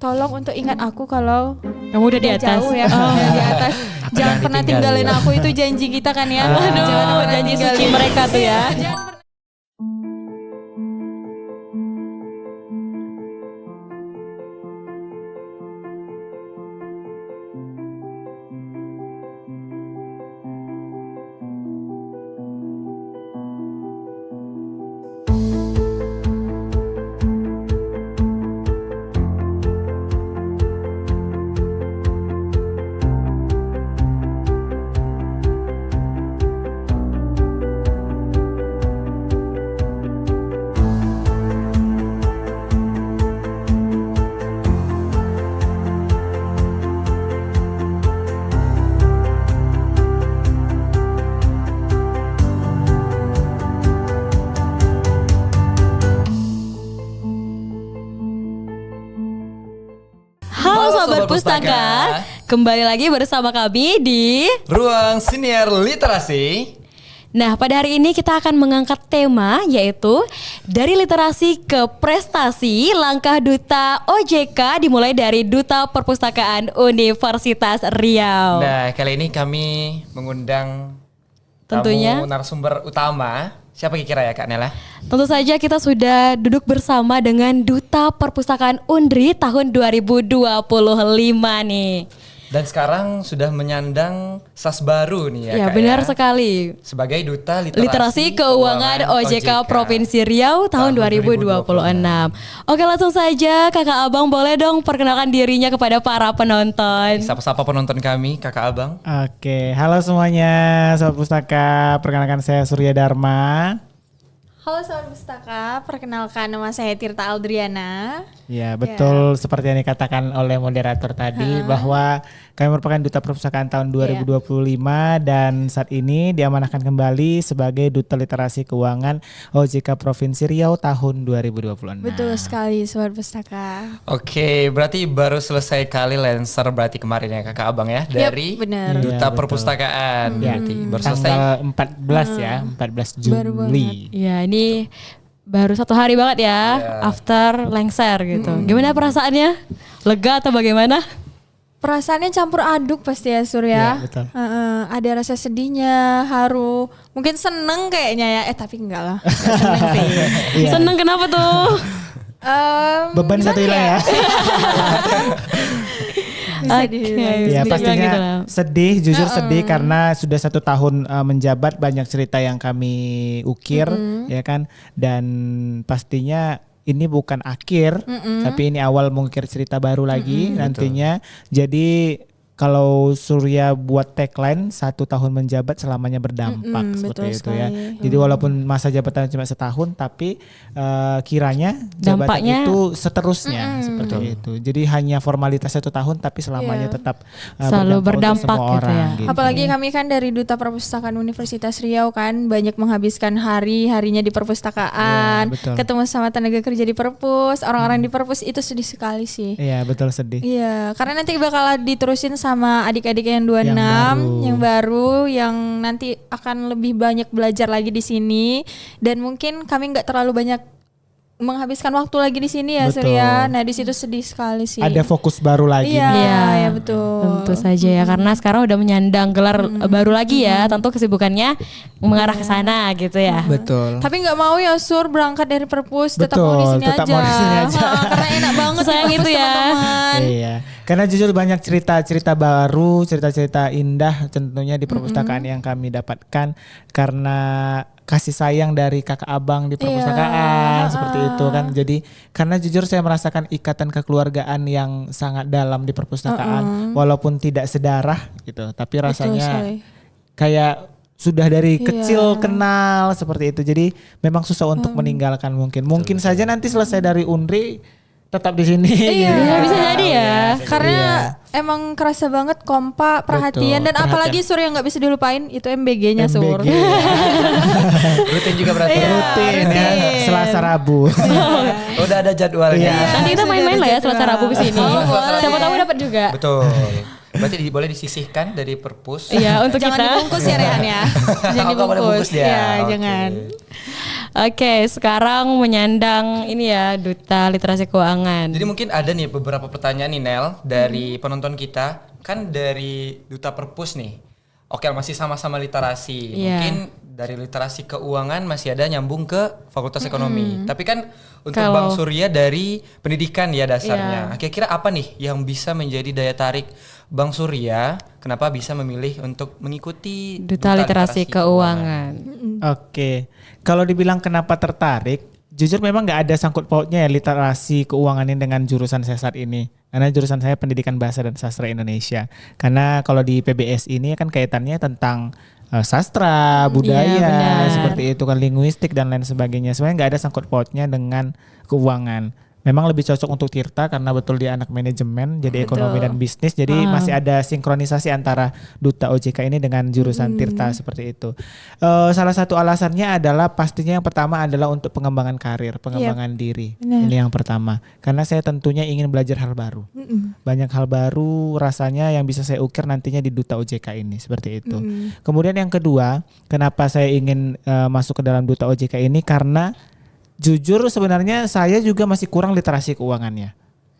tolong untuk ingat aku kalau Kamu udah di atas. jauh ya, di atas. Jangan pernah tinggalin aku, itu janji kita kan ya. Jangan pernah janji suci tinggalin. mereka tuh ya. Halo Sobat Pustaka, kembali lagi bersama kami di Ruang Siniar Literasi. Nah, pada hari ini kita akan mengangkat tema yaitu dari literasi ke prestasi, langkah Duta OJK dimulai dari Duta Perpustakaan Universitas Riau. Nah, kali ini kami mengundang Tentunya. tamu narasumber utama. Siapa kira ya Kak Nela? Tentu saja kita sudah duduk bersama dengan Duta Perpustakaan Undri tahun 2025 nih. Dan sekarang sudah menyandang SAS baru nih ya Ya, Kak benar ya? sekali. Sebagai Duta Literasi Keuangan OJK Provinsi Riau tahun 2026. Oke, langsung saja Kakak Abang boleh dong perkenalkan dirinya kepada para penonton. Sapa-sapa penonton kami, Kakak Abang. Oke, halo semuanya Sobat Pustaka, perkenalkan saya Surya Dharma. Halo Sobat Pustaka, perkenalkan nama saya Tirta Aldriana. Ya betul seperti yang dikatakan oleh moderator tadi bahwa kami merupakan Duta Perpustakaan tahun 2025 dan saat ini diamanahkan kembali sebagai Duta Literasi Keuangan OJK Provinsi Riau tahun 2026. Betul sekali Sobat Pustaka. Oke, berarti baru selesai kali Lancer berarti kemarin ya Kakak Abang ya? Dari benar. Duta Iya, betul. Perpustakaan. Berarti baru selesai. Tanggal 14 ya, 14 Juli. Ya, ini baru 1 hari banget ya after lengser gitu. Gimana perasaannya? Lega atau bagaimana? Perasaannya campur aduk pasti ya Surya. Iya, betul. Ada rasa sedihnya, haru, mungkin seneng kayaknya ya. Tapi enggak lah, enggak seneng sih. Iya. Seneng kenapa tuh? Beban satu hilang ya. Bisa Oke, dibilang. Ya bisa pastinya dibilang gitu lah. sedih, jujur sedih karena sudah 1 tahun menjabat, banyak cerita yang kami ukir ya kan, dan pastinya ini bukan akhir, tapi ini awal mengukir cerita baru lagi nantinya. Jadi kalau Surya buat tagline 1 tahun menjabat selamanya berdampak betul seperti itu ya. sekali. Jadi walaupun masa jabatan cuma setahun, tapi kiranya jabatan Dampaknya- itu seterusnya seperti itu. Jadi hanya formalitas 1 tahun, tapi selamanya tetap Selalu untuk berdampak semua gitu orang, ya. gitu. Apalagi kami kan dari Duta Perpustakaan Universitas Riau kan banyak menghabiskan harinya di perpustakaan, Iya, betul. ketemu sama tenaga kerja di perpus, orang-orang di perpus, itu sedih sekali sih. Iya betul, sedih. Iya, karena nanti bakal diterusin sama adik-adik yang 26 yang baru yang nanti akan lebih banyak belajar lagi di sini, dan mungkin kami nggak terlalu banyak menghabiskan waktu lagi di sini ya Betul. Surya. Nah, di situ sedih sekali sih. Ada fokus baru lagi. Iya, nih. ya betul. Tentu saja ya, karena sekarang udah menyandang gelar baru lagi ya. Tentu kesibukannya mengarah ke sana gitu ya. Betul. Tapi nggak mau ya Sur berangkat dari perpus, tetap mau di Betul, sini tetap aja. mau di sini aja. Karena enak banget Sayang di perpus, itu ya. teman-teman. Iya, karena jujur banyak cerita-cerita baru, cerita-cerita indah tentunya di perpustakaan yang kami dapatkan karena kasih sayang dari kakak abang di perpustakaan seperti itu kan. Jadi karena jujur saya merasakan ikatan kekeluargaan yang sangat dalam di perpustakaan, walaupun tidak sedarah gitu, tapi Betul rasanya sekali. kayak sudah dari kecil kenal seperti itu. Jadi memang susah untuk meninggalkan mungkin. Mungkin saja nanti selesai dari Undri tetap di sini. Iya, gitu. bisa jadi ya. Karena emang kerasa banget kompak, perhatian, dan perhatian. apalagi Sur yang nggak bisa dilupain itu MBG-nya Sur. MBG. Rutin juga berarti. Iya. Rutin ya, rutin. Selasa Rabu. Udah ada jadwalnya. Iya. Nanti kita Sudah main-main ada lah ya jadwal. Selasa Rabu ke sini. boleh. Siapa tahu dapat juga. Betul. Berarti boleh disisihkan dari perpus. Iya, untuk Jangan kita. dibungkus ya Rehan ya. Jangan Oh, nggak boleh dibungkus. bungkus dia. Iya, Oke. jangan. Oke, sekarang menyandang ini ya Duta Literasi Keuangan. Jadi mungkin ada nih beberapa pertanyaan nih Nel dari penonton kita. Kan dari Duta Perpus nih. Oke, masih sama-sama literasi. Iya. Mungkin dari literasi keuangan masih ada nyambung ke Fakultas Ekonomi. Tapi kan untuk Kalau- Bang Surya dari pendidikan ya dasarnya. Kira-kira apa nih yang bisa menjadi daya tarik Bang Surya kenapa bisa memilih untuk mengikuti Duta Literasi Keuangan. Oke, kalau dibilang kenapa tertarik, jujur memang nggak ada sangkut pautnya ya literasi keuangan ini dengan jurusan saya saat ini. Karena jurusan saya Pendidikan Bahasa dan Sastra Indonesia. Karena kalau di PBS ini kan kaitannya tentang sastra, budaya, benar. seperti itu kan linguistik dan lain sebagainya. Sebenarnya nggak ada sangkut pautnya dengan keuangan. Memang lebih cocok untuk Tirta karena betul dia anak manajemen, jadi ekonomi dan bisnis. Jadi masih ada sinkronisasi antara Duta OJK ini dengan jurusan Tirta seperti itu. Salah satu alasannya adalah pastinya yang pertama adalah untuk pengembangan karir, pengembangan diri. Benar. Ini yang pertama. Karena saya tentunya ingin belajar hal baru. Banyak hal baru rasanya yang bisa saya ukir nantinya di Duta OJK ini seperti itu. Kemudian yang kedua, kenapa saya ingin masuk ke dalam Duta OJK ini karena jujur sebenarnya saya juga masih kurang literasi keuangannya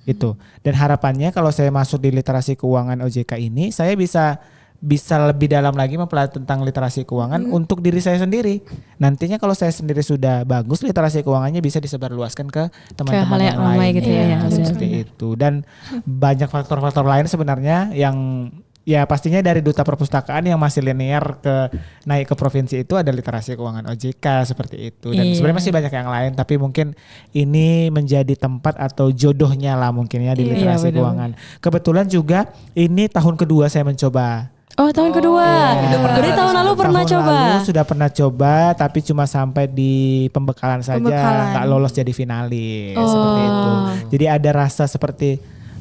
itu. Dan harapannya kalau saya masuk di literasi keuangan OJK ini saya bisa lebih dalam lagi mempelajari tentang literasi keuangan untuk diri saya sendiri. Nantinya kalau saya sendiri sudah bagus literasi keuangannya bisa disebarluaskan ke teman-teman halayak yang ramai lain. gitu ya, Iya, benar. seperti itu. Dan banyak faktor-faktor lain sebenarnya yang ya pastinya dari Duta Perpustakaan yang masih linear naik ke provinsi itu ada literasi keuangan OJK seperti itu. Dan Iya. sebenarnya masih banyak yang lain tapi mungkin ini menjadi tempat atau jodohnya lah mungkin ya di Iya, literasi benar. keuangan. Kebetulan juga ini tahun kedua saya mencoba. Oh, tahun kedua. Berarti tahun lalu pernah Tahun coba. lalu sudah pernah coba tapi cuma sampai di pembekalan saja, Pembekalan. nggak lolos jadi finalis Oh. seperti itu. Jadi ada rasa seperti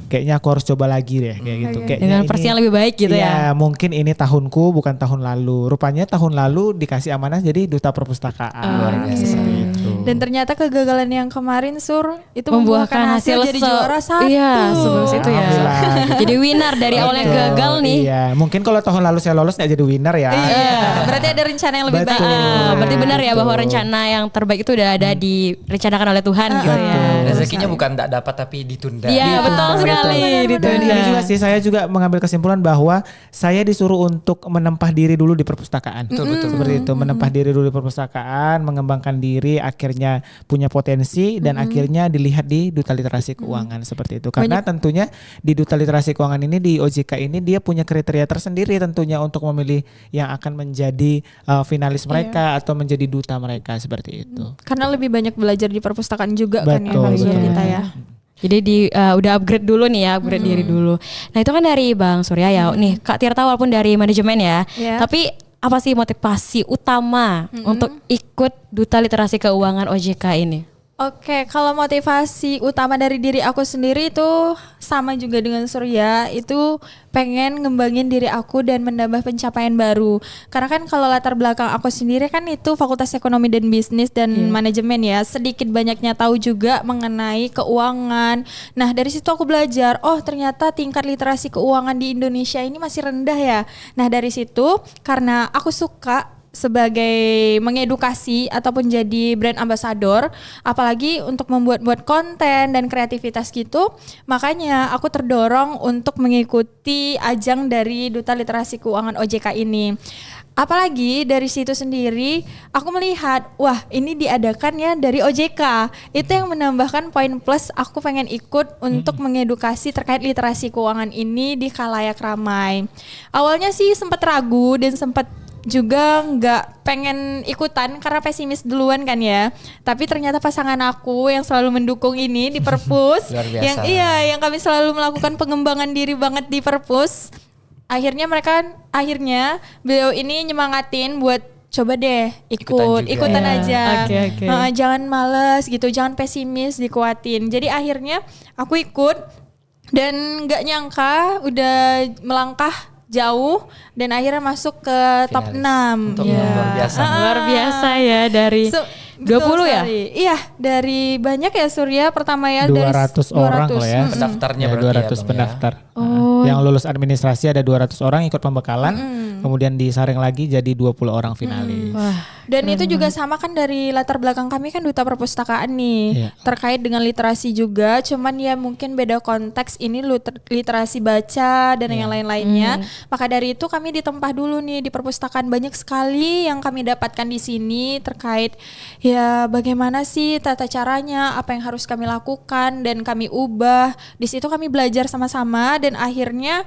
kayaknya aku harus coba lagi deh kayak gitu. Kayaknya Dengan ini- versi yang lebih baik gitu Iya, ya. mungkin ini tahunku bukan tahun lalu. Rupanya tahun lalu dikasih amanah jadi Duta Perpustakaan. Luar biasa. Seperti itu. Dan ternyata kegagalan yang kemarin Sur itu Membuahkan hasil jadi juara satu. Iya, sebelum itu ya. Alhamdulillah. Jadi winner dari awal yang Betul, gagal nih. Iya, mungkin kalau tahun lalu saya lolos nggak jadi winner ya. Iya, berarti ada rencana yang lebih Betul. baik. Berarti benar ya Betul. bahwa rencana yang terbaik itu udah ada direncanakan oleh Tuhan gitu ya. Rezekinya bukan tak dapat tapi ditunda. Iya, betul sekali. Dan ini juga sih saya juga mengambil kesimpulan bahwa saya disuruh untuk menempah diri dulu di perpustakaan. Betul. Seperti itu, menempah diri dulu di perpustakaan, mengembangkan diri, akhirnya punya potensi dan akhirnya dilihat di Duta Literasi Keuangan seperti itu. Karena tentunya di Duta Literasi Keuangan ini di OJK ini dia punya kriteria tersendiri tentunya untuk memilih yang akan menjadi finalis mereka atau menjadi duta mereka seperti itu. Karena lebih banyak belajar di perpustakaan juga kan ya Betul, kalau betul. kita ya. Jadi udah upgrade dulu nih ya, upgrade diri dulu. Nah itu kan dari Bang Surya ya, nih Kak Tirta walaupun dari manajemen ya, Iya. tapi apa sih motivasi utama untuk ikut Duta Literasi Keuangan OJK ini? Oke, kalau motivasi utama dari diri aku sendiri itu sama juga dengan Surya, itu pengen ngembangin diri aku dan menambah pencapaian baru. Karena kan kalau latar belakang aku sendiri kan itu Fakultas Ekonomi dan Bisnis dan Manajemen ya, sedikit banyaknya tahu juga mengenai keuangan. Nah dari situ aku belajar, oh ternyata tingkat literasi keuangan di Indonesia ini masih rendah ya. Nah dari situ karena aku suka sebagai mengedukasi ataupun jadi brand ambassador, apalagi untuk membuat konten dan kreativitas gitu, makanya aku terdorong untuk mengikuti ajang dari Duta Literasi Keuangan OJK ini. Apalagi dari situ sendiri aku melihat, wah ini diadakan ya dari OJK. Itu yang menambahkan poin plus aku pengen ikut untuk mengedukasi terkait literasi keuangan ini di khalayak ramai. Awalnya sih sempat ragu dan sempat juga nggak pengen ikutan karena pesimis duluan kan ya. Tapi ternyata pasangan aku yang selalu mendukung ini di Perpus, Luar biasa. yang kami selalu melakukan pengembangan diri banget di Perpus. Akhirnya beliau ini nyemangatin buat coba deh ikutan Iya. aja. Oke. Jangan males gitu, jangan pesimis, dikuatin. Jadi akhirnya aku ikut dan nggak nyangka udah melangkah jauh dan akhirnya masuk ke top 6. Top 6 luar biasa. Luar biasa ya dari 20 ya? Sekali. Iya, dari banyak ya Surya pertama ya 200 dari orang loh ya. Pendaftarnya Ya, berarti 200 ya, Bang, ya. pendaftar. Yang lulus administrasi ada 200 orang ikut pembekalan. kemudian disaring lagi jadi 20 orang finalis. Dan itu juga sama kan dari latar belakang kami kan duta perpustakaan nih. Iya. Terkait dengan literasi juga, cuman ya mungkin beda konteks, ini literasi baca dan yang lain-lainnya. Maka dari itu kami ditempah dulu nih di perpustakaan, banyak sekali yang kami dapatkan di sini terkait ya bagaimana sih tata caranya, apa yang harus kami lakukan dan kami ubah. Di situ kami belajar sama-sama dan akhirnya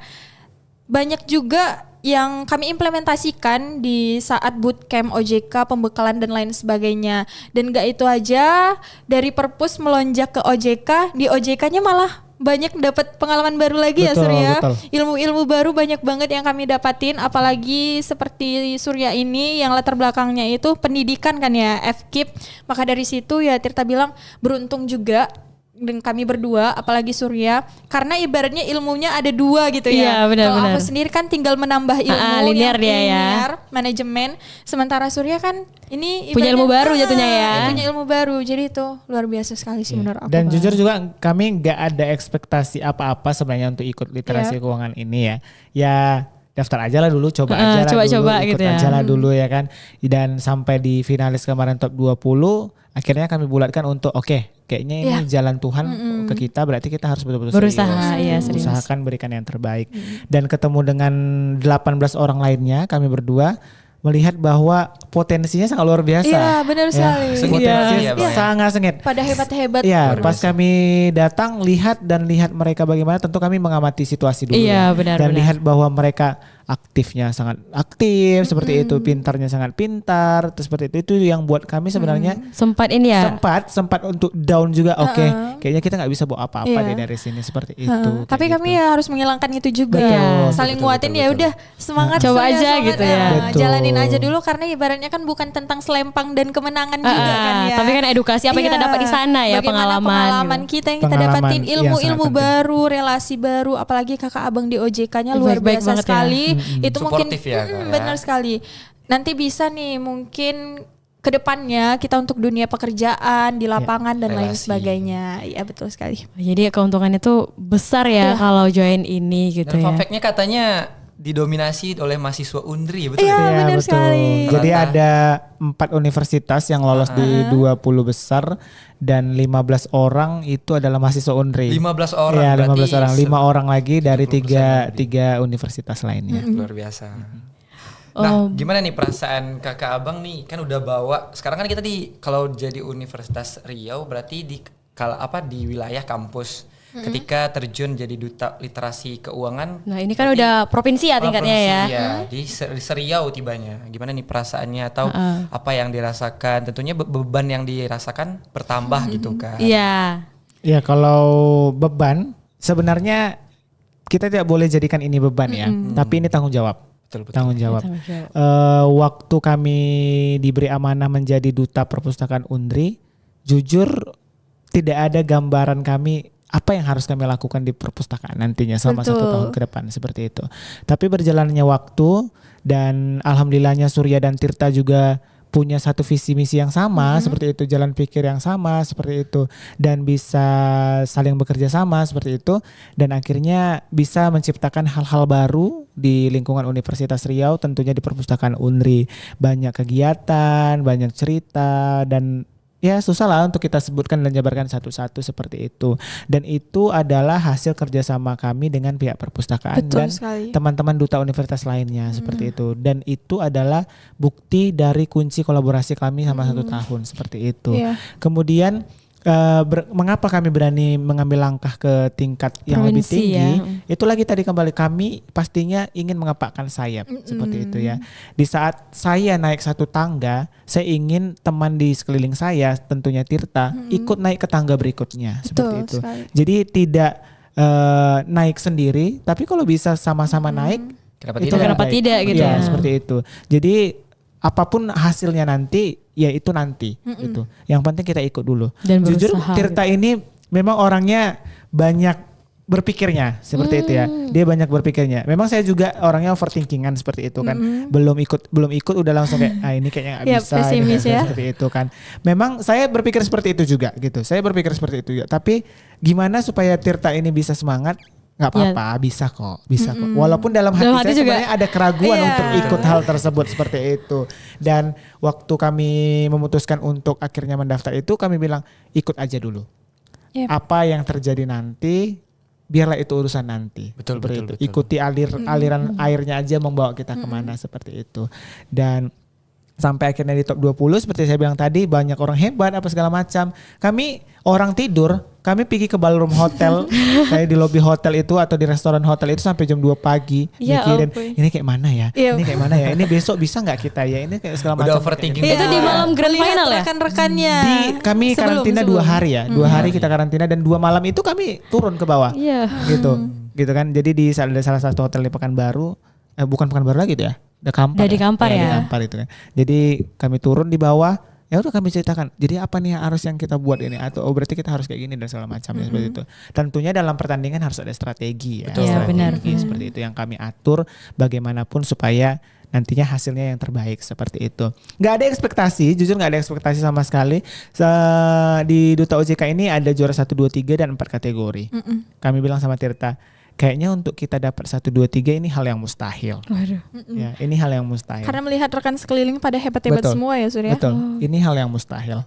banyak juga yang kami implementasikan di saat bootcamp OJK, pembekalan dan lain sebagainya. Dan gak itu aja, dari perpus melonjak ke OJK, di OJK-nya malah banyak dapat pengalaman baru lagi ya Betul, Surya. betul. Ilmu-ilmu baru banyak banget yang kami dapatin, apalagi seperti Surya ini yang latar belakangnya itu pendidikan kan ya, FKIP. Maka dari situ ya Tirta bilang beruntung juga dengan kami berdua, apalagi Surya, karena ibaratnya ilmunya ada dua gitu ya. Iya, benar, Kalau benar. aku sendiri kan tinggal menambah ilmu linear yang dia ya. linear, manajemen, sementara Surya kan ini Punya ilmu ibaratnya, baru jatuhnya ya. punya ilmu baru, jadi itu luar biasa sekali sih menurut aku. Dan Bang. jujur juga kami nggak ada ekspektasi apa-apa sebenarnya untuk ikut literasi keuangan ini ya. Ya daftar aja lah dulu, coba aja lah coba-coba dulu, ikut gitu ya. aja lah dulu ya kan. Dan sampai di finalis kemarin top 20, akhirnya kami bulatkan untuk kayaknya ini jalan Tuhan ke kita, berarti kita harus betul-betul Berusaha, iya, serius. usahakan berikan yang terbaik. Dan ketemu dengan 18 orang lainnya, kami berdua melihat bahwa potensinya sangat luar biasa. Iya, benar sekali. Sengit Potensinya ya, Bang, ya? sangat sengit. Pada hebat-hebat. Iya, Luar pas biasa. kami datang lihat mereka bagaimana, tentu kami mengamati situasi dulu Iya, ya. benar, Dan benar. lihat bahwa mereka aktifnya sangat aktif seperti itu, pintarnya sangat pintar, terus seperti itu yang buat kami sebenarnya Sempat ini ya. sempat untuk down juga. Kayaknya kita nggak bisa bawa apa-apa Iya. deh dari sini seperti itu. Tapi kayak kami gitu. ya harus menghilangkan itu juga. Betul, Saling betul, nguatin betul, ya betul. udah semangat Coba Surya, aja semangat, gitu ya. Betul. Jalanin aja dulu karena ibaratnya kan bukan tentang selempang dan kemenangan juga kan ya. Tapi kan edukasi apa yang kita Iya. dapat di sana ya, Bagaimana pengalaman gitu. kita yang kita Pengalaman dapatin, yang ilmu-ilmu sangat penting. baru, relasi baru, apalagi kakak abang di OJK-nya luar Baik-baik biasa banget ya. sekali. Itu mungkin Suportif ya, Kak, ya. benar sekali. Nanti bisa nih mungkin kedepannya kita untuk dunia pekerjaan di lapangan dan lain relasi. sebagainya. Iya betul sekali. Jadi keuntungannya tuh besar ya kalau join ini gitu Dan ya. fun fact-nya katanya didominasi oleh mahasiswa Undri, betul Iya, ya? Iya, benar betul. sekali. Jadi Ternyata. ada 4 universitas yang lolos di 20 besar dan 15 orang itu adalah mahasiswa Undri. 15 orang Iya, berarti 15 orang. 5 orang lagi dari 70% tiga universitas lainnya. luar biasa. Nah, gimana nih perasaan kakak abang nih? Kan udah bawa. Sekarang kan kita kalau jadi Universitas Riau berarti di di wilayah kampus. Ketika terjun jadi duta literasi keuangan. Nah ini kan udah provinsi ya tingkatnya ya. Iya, di Seriau tibanya. Gimana nih perasaannya atau apa yang dirasakan? Tentunya beban yang dirasakan bertambah gitu kan. Iya. Ya kalau beban sebenarnya kita tidak boleh jadikan ini beban ya, tapi ini tanggung jawab. Betul, betul. Tanggung jawab. Tanggung jawab. Waktu kami diberi amanah menjadi duta perpustakaan Undri, jujur tidak ada gambaran kami apa yang harus kami lakukan di perpustakaan nantinya selama 1 tahun ke depan seperti itu. Tapi berjalannya waktu dan alhamdulillahnya Surya dan Tirta juga punya satu visi misi yang sama seperti itu, jalan pikir yang sama seperti itu, dan bisa saling bekerja sama seperti itu, dan akhirnya bisa menciptakan hal-hal baru di lingkungan Universitas Riau, tentunya di perpustakaan Undri. Banyak kegiatan, banyak cerita, dan ya susah lah untuk kita sebutkan dan jabarkan satu-satu seperti itu. Dan itu adalah hasil kerjasama kami dengan pihak perpustakaan Betul dan sekali. teman-teman duta universitas lainnya seperti itu. Dan itu adalah bukti dari kunci kolaborasi kami sama 1 tahun seperti itu. Iya. Kemudian mengapa kami berani mengambil langkah ke tingkat yang lebih Provinsi tinggi? ya. Itu lagi tadi kembali kami pastinya ingin mengepakkan sayap seperti itu ya. Di saat saya naik 1 tangga, saya ingin teman di sekeliling saya, tentunya Tirta, ikut naik ke tangga berikutnya seperti Betul itu. sekali. Jadi tidak naik sendiri, tapi kalau bisa sama-sama naik, Kenapa itu tidak? lebih Kenapa baik. tidak gitu Iya, ya. seperti itu. Jadi apapun hasilnya nanti, ya itu nanti gitu. Yang penting kita ikut dulu. Dan Jujur berusaha Tirta ini memang orangnya banyak berpikirnya seperti itu ya. Dia banyak berpikirnya. Memang saya juga orangnya overthinkingan seperti itu kan. Belum ikut udah langsung kayak ini kayaknya nggak Ya, bisa pesimis ini, ya. seperti itu kan. Memang saya berpikir seperti itu juga gitu. Saya berpikir seperti itu juga. Tapi gimana supaya Tirta ini bisa semangat nggak apa-apa, bisa kok. Walaupun dalam hati Dalam saya hati juga. sebenarnya ada keraguan Iya. untuk ikut hal tersebut seperti itu. Dan waktu kami memutuskan untuk akhirnya mendaftar itu, kami bilang ikut aja dulu. Yep. Apa yang terjadi nanti, biarlah itu urusan nanti. Betul, Seperti betul, itu. betul. Ikuti aliran airnya aja membawa kita kemana seperti itu. Dan sampai akhirnya di top 20 seperti saya bilang tadi, banyak orang hebat apa segala macam. Kami orang tidur, kami pergi ke ballroom hotel, kayak di lobi hotel itu atau di restoran hotel itu sampai jam 2 pagi Ya mikirin ampun. ini kayak mana ya? Iya. Ini kayak mana ya? Ini besok bisa nggak kita ya? Ini kayak segala Udah macam. overthinking. Itu di malam grand Melihat final ya? Rekan-rekannya. Kami karantina 2 hari ya. 2 hari kita karantina dan 2 malam itu kami turun ke bawah. Iya. Gitu kan. Jadi di salah satu hotel di Pekanbaru, bukan Pekanbaru lagi tuh ya. Udah Di Kampar Di ya. Kampar itu kan. Jadi kami turun di bawah, ya udah kami ceritakan. Jadi apa nih harus yang kita buat ini atau berarti kita harus kayak gini dan segala macam ya, seperti itu. Tentunya dalam pertandingan harus ada strategi ya. Betul. Iya, benar. Seperti itu yang kami atur bagaimanapun supaya nantinya hasilnya yang terbaik seperti itu. Nggak ada ekspektasi, jujur nggak ada ekspektasi sama sekali. Di Duta OJK ini ada juara 1, 2, 3 dan 4 kategori. Kami bilang sama Tirta, kayaknya untuk kita dapat 1, 2, 3 ini hal yang mustahil. Waduh. Ya, ini hal yang mustahil. Karena melihat rekan sekeliling pada hebat-hebat Betul. semua ya Surya. Betul. Ini hal yang mustahil.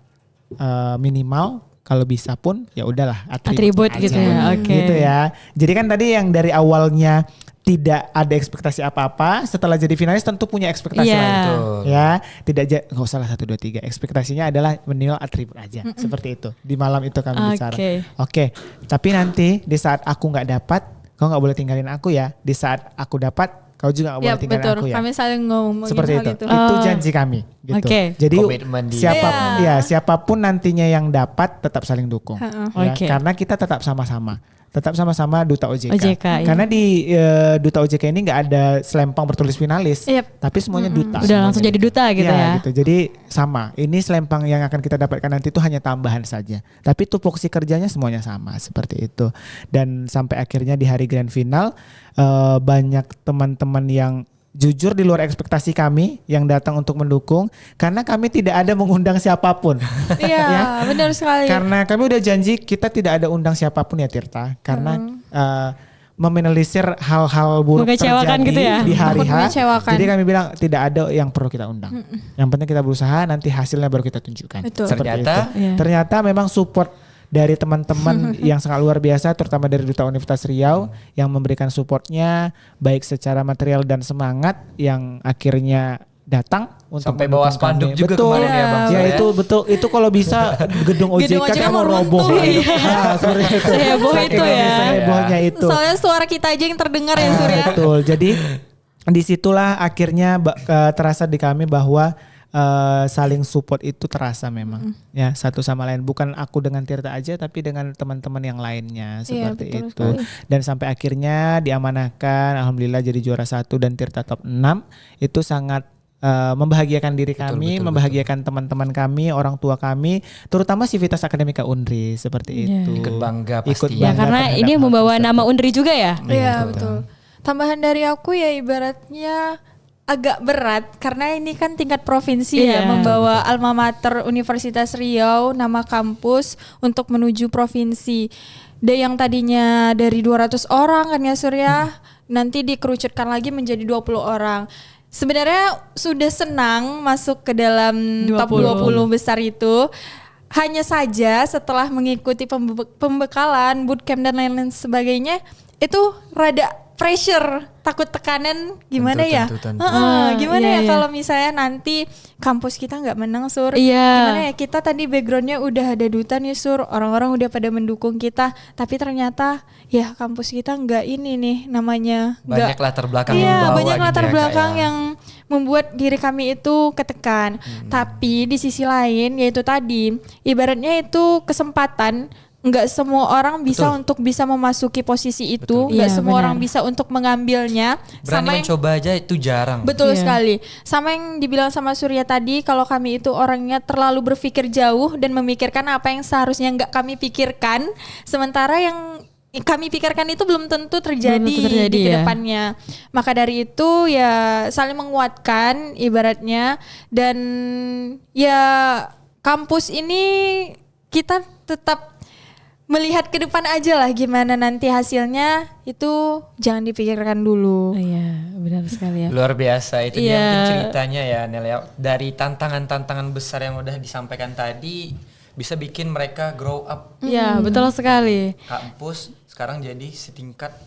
Minimal kalau bisa pun ya udahlah Atribut gitu ya. Oke. Gitu ya. Jadi kan tadi yang dari awalnya tidak ada ekspektasi apa-apa, setelah jadi finalis tentu punya ekspektasi Iya. lain. Betul. Ya, tidak nggak usah lah 1, 2, 3. Ekspektasinya adalah menilai atribut aja. Seperti itu. Di malam itu kami bicara. Oke. Tapi nanti di saat aku nggak dapat, kau nggak boleh tinggalin aku ya. Di saat aku dapat, kau juga nggak boleh Ya tinggalin betul. aku ya. Kami saling ngomongin Seperti hal itu. itu. Itu janji kami. Gitu. Oke. Jadi Komitmen di- siapapun nantinya yang dapat tetap saling dukung. Ya, Oke. karena kita tetap sama-sama Duta OJK. OJK, iya. Karena di Duta OJK ini nggak ada selempang bertulis finalis, Yep. tapi semuanya duta. Udah langsung jadi duta gitu ya. Gitu. Jadi sama. Ini selempang yang akan kita dapatkan nanti itu hanya tambahan saja. Tapi tupoksi kerjanya semuanya sama seperti itu. Dan sampai akhirnya di hari grand final banyak teman-teman yang jujur di luar ekspektasi kami yang datang untuk mendukung karena kami tidak ada mengundang siapapun. Iya, Ya. benar sekali. Karena kami udah janji kita tidak ada undang siapapun ya Tirta karena meminimalisir hal-hal buruk Mengecewakan terjadi gitu ya? di hari Takut H. mengecewakan. Jadi kami bilang tidak ada yang perlu kita undang. Yang penting kita berusaha, nanti hasilnya baru kita tunjukkan. Betul. Seperti Ternyata? itu. Iya. Ternyata memang support dari teman-teman yang sangat luar biasa, terutama dari Duta Universitas Riau yang memberikan supportnya baik secara material dan semangat yang akhirnya datang untuk Sampai bawa mendukung spanduk kami. juga Betul. kemarin ya, Bang Ya Sur, ya? itu betul. Itu kalau bisa gedung OJK Gedung OJK kan mau mau roboh. runtuh, iya. Nah, seperti itu. Seheboh Saking itu ya. Sehebohnya itu. Soalnya suara kita aja yang terdengar ya Surya. Betul. Jadi disitulah akhirnya terasa di kami bahwa saling support itu terasa memang ya satu sama lain, bukan aku dengan Tirta aja tapi dengan teman-teman yang lainnya seperti betul itu. Dan sampai akhirnya diamanahkan alhamdulillah jadi juara 1 dan Tirta top 6 itu sangat membahagiakan diri kami, membahagiakan teman-teman kami, orang tua kami, terutama Civitas Akademika Unri seperti itu. Ikut bangga Ikut pasti. Ya bangga karena terhadap ini hal membawa tersebut. nama Undri juga ya. Iya betul. Tambahan dari aku ya ibaratnya agak berat karena ini kan tingkat provinsi Iya. ya, membawa alma mater Universitas Riau, nama kampus untuk menuju provinsi. Dan yang tadinya dari 200 orang kan ya Surya, nanti dikerucutkan lagi menjadi 20 orang. Sebenarnya sudah senang masuk ke dalam top 20 besar itu. Hanya saja setelah mengikuti pembekalan, bootcamp dan lain-lain sebagainya, itu rada pressure, takut tekanan gimana Tentu, ya? tentu. Gimana Iya, ya iya. kalau misalnya nanti kampus kita nggak menang Sur? Iya. Gimana ya, kita tadi backgroundnya udah ada duta nih Sur, orang-orang udah pada mendukung kita, tapi ternyata ya kampus kita nggak ini nih namanya. Banyak latar belakang yang Iya, dibawa banyak gitu latar ya, Kak, belakang ya. yang membuat diri kami itu ketekan. Tapi di sisi lain yaitu tadi, ibaratnya itu kesempatan. Nggak semua orang bisa untuk bisa memasuki posisi itu, nggak Iya, semua benar. orang bisa untuk mengambilnya. Berani yang mencoba aja itu jarang. betul Iya. sekali. Sama yang dibilang sama Surya tadi, kalau kami itu orangnya terlalu berpikir jauh dan memikirkan apa yang seharusnya nggak kami pikirkan, sementara yang kami pikirkan itu belum tentu terjadi, Belum tentu terjadi, di ya. kedepannya. Maka dari itu ya saling menguatkan ibaratnya, dan ya kampus ini kita tetap melihat ke depan aja lah, gimana nanti hasilnya itu jangan dipikirkan dulu. Iya, benar sekali ya. Luar biasa itu dia Iya. mungkin ceritanya ya Nel ya. Dari tantangan-tantangan besar yang udah disampaikan tadi bisa bikin mereka grow up Iya, betul sekali. kampus sekarang jadi setingkat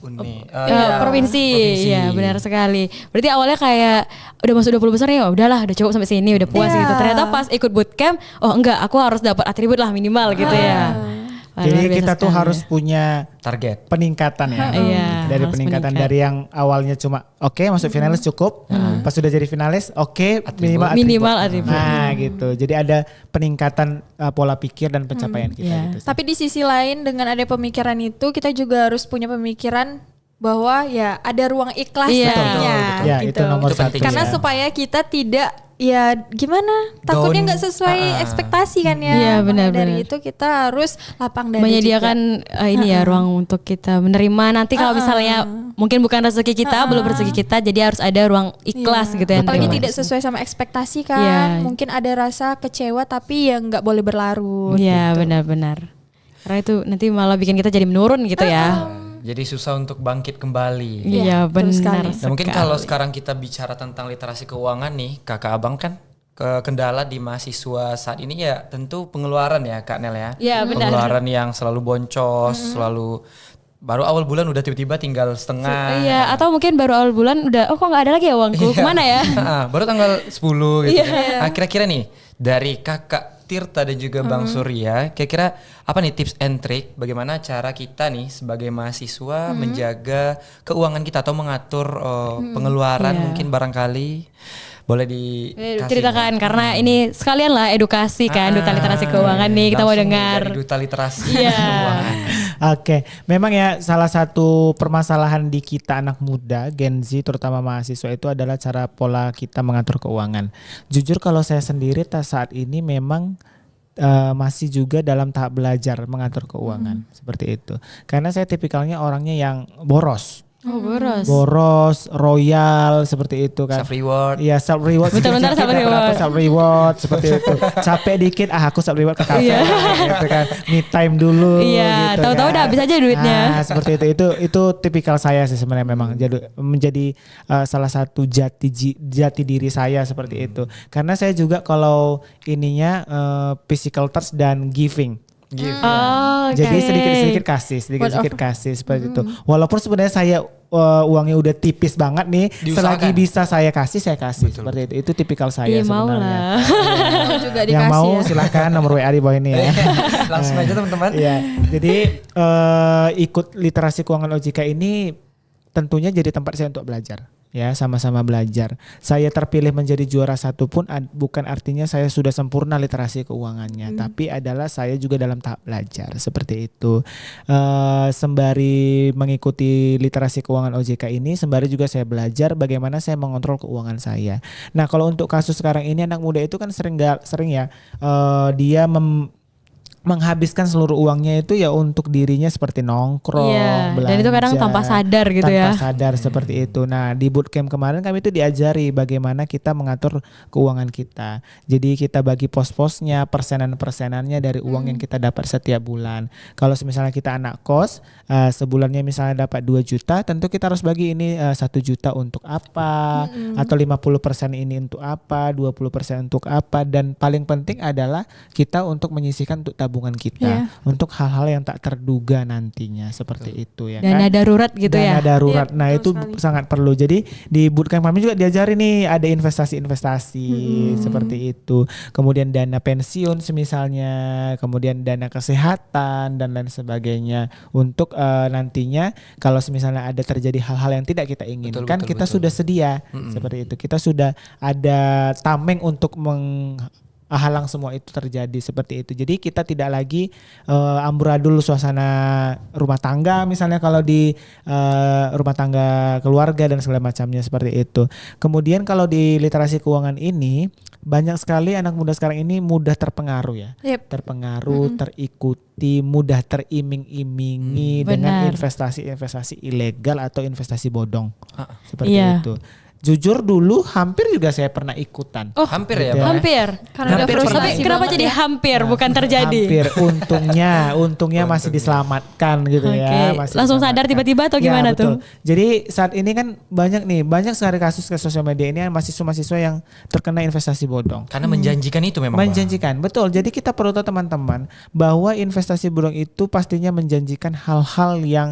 Provinsi. Iya, benar sekali. Berarti awalnya kayak udah masuk 20 besar ya, udahlah, udah cukup sampai sini, udah puas gitu. Ternyata pas ikut bootcamp, oh enggak, aku harus dapat atribut lah minimal gitu ya. Wah, luar Jadi biasa kita tuh sekali harus ya. punya target. peningkatan ya. Iya, Dari harus peningkatan meningkat. dari yang awalnya cuma oke masuk finalis cukup, pas sudah jadi finalis oke minimal atribut. Minimal atribut. Nah gitu. Jadi ada peningkatan pola pikir dan pencapaian kita Iya. gitu. Tapi di sisi lain dengan ada pemikiran itu, kita juga harus punya pemikiran bahwa ya ada ruang ikhlas Iya. nantinya. Betul, Ya gitu. itu nomor Itu penting satu. Karena ya. supaya kita tidak ya gimana takutnya nggak sesuai ekspektasi kan ya. Iya, Makanya benar, dari benar. itu kita harus lapang dada Menyediakan ini ya ruang untuk kita menerima nanti kalau misalnya mungkin bukan rezeki kita, belum rezeki kita, jadi harus ada ruang ikhlas gitu ya. Apalagi menerima. tidak sesuai sama ekspektasi kan. Iya. Mungkin ada rasa kecewa tapi ya nggak boleh berlarut. Iya, benar-benar. Karena itu nanti malah bikin kita jadi menurun gitu ya. Jadi susah untuk bangkit kembali. Iya, betul sekali. benar. Nah mungkin kalau sekarang kita bicara tentang literasi keuangan nih, kakak abang kan kendala di mahasiswa saat ini ya tentu pengeluaran ya Kak Nel ya. Iya, benar. Pengeluaran yang selalu boncos, selalu baru awal bulan udah tiba-tiba tinggal setengah. Iya, atau mungkin baru awal bulan udah, oh kok nggak ada lagi ya uangku, kemana ya? Baru tanggal 10 gitu kan. Nah, kira-kira nih dari kakak Tirta dan juga Bang Surya, kira-kira apa nih tips and trick bagaimana cara kita nih sebagai mahasiswa menjaga keuangan kita atau mengatur pengeluaran mungkin barangkali boleh dikasih Ceritakan karena ini sekalian lah edukasi kan, duta literasi keuangan nih kita mau langsung dengar. dari duta literasi Iya. keuangan. Oke, memang ya salah satu permasalahan di kita anak muda, Gen Z terutama mahasiswa itu adalah cara pola kita mengatur keuangan. Jujur kalau saya sendiri saat ini memang masih juga dalam tahap belajar mengatur keuangan seperti itu. Karena saya tipikalnya orangnya yang boros. Oh, boros. Boros, royal seperti itu kan. Self reward. Iya, self reward. Bentar-bentar, sedikit, self reward. self reward seperti itu. Capek dikit, aku self reward ke kafe gitu kan. Me time dulu. Iya, gitu tahu-tahu kan. udah habis aja duitnya. Nah, seperti itu. Itu tipikal saya sih sebenarnya memang. Jadi menjadi salah satu jati diri saya seperti itu. Karena saya juga kalau ininya physical touch dan giving. Oh, Jadi oke. sedikit-sedikit kasih seperti itu. Walaupun sebenarnya saya uangnya udah tipis banget nih, selagi bisa saya kasih seperti itu. Itu tipikal saya Iya, mau sebenarnya. lah. Mau juga dikasih Yang mau ya. silahkan nomor WA di bawah ini ya. Langsung aja teman-teman. Iya. Jadi ikut literasi keuangan OJK ini tentunya jadi tempat saya untuk belajar. Ya, sama-sama belajar. Saya terpilih menjadi juara satu pun bukan artinya saya sudah sempurna literasi keuangannya, tapi adalah saya juga dalam tahap belajar seperti itu. Sembari mengikuti literasi keuangan OJK ini, sembari juga saya belajar bagaimana saya mengontrol keuangan saya. Nah, kalau untuk kasus sekarang ini anak muda itu kan sering ya dia menghabiskan seluruh uangnya itu ya untuk dirinya seperti nongkrong, Iya, belanja, dan itu kadang tanpa sadar gitu ya. Tanpa sadar seperti itu. Nah, di bootcamp kemarin kami itu diajari bagaimana kita mengatur keuangan kita. Jadi kita bagi pos-posnya, persenan-persenannya dari uang yang kita dapat setiap bulan. Kalau misalnya kita anak kos, sebulannya misalnya dapat 2 juta, tentu kita harus bagi ini 1 juta untuk apa, atau 50% ini untuk apa, 20% untuk apa, dan paling penting adalah kita untuk menyisihkan untuk tabungan kita untuk hal-hal yang tak terduga nantinya seperti itu ya Dana kan. darurat gitu Dana ya. darurat. Iya, Nah, itu betul sekali. sangat perlu. Jadi di bootcamp kami juga diajari nih ada investasi-investasi seperti itu. Kemudian dana pensiun semisalnya, kemudian dana kesehatan dan lain sebagainya untuk nantinya kalau misalnya ada terjadi hal-hal yang tidak kita inginkan, kita sudah sedia seperti itu. Kita sudah ada tameng untuk halang semua itu terjadi seperti itu. Jadi kita tidak lagi amburadul suasana rumah tangga misalnya kalau di rumah tangga keluarga dan segala macamnya seperti itu. Kemudian kalau di literasi keuangan ini banyak sekali anak muda sekarang ini mudah terpengaruh ya. Yep. Terpengaruh, terikuti, mudah teriming-imingi dengan Benar. investasi-investasi ilegal atau investasi bodong. Seperti Iya. itu. Jujur dulu hampir juga saya pernah ikutan. Oh, Hampir ya, Gitu Bang. hampir. Karena udah Hampir frustasi Tapi kenapa banget jadi ya. hampir bukan terjadi? Hampir, untungnya masih diselamatkan gitu Oke, ya. Masih langsung sadar diselamatkan. tiba-tiba atau Ya, gimana betul. tuh? Jadi saat ini kan banyak sekali kasus ke sosial media ini mahasiswa-mahasiswa yang terkena investasi bodong. Karena menjanjikan itu memang, Bang. Menjanjikan, betul. Jadi kita perlu tahu teman-teman bahwa investasi bodong itu pastinya menjanjikan hal-hal yang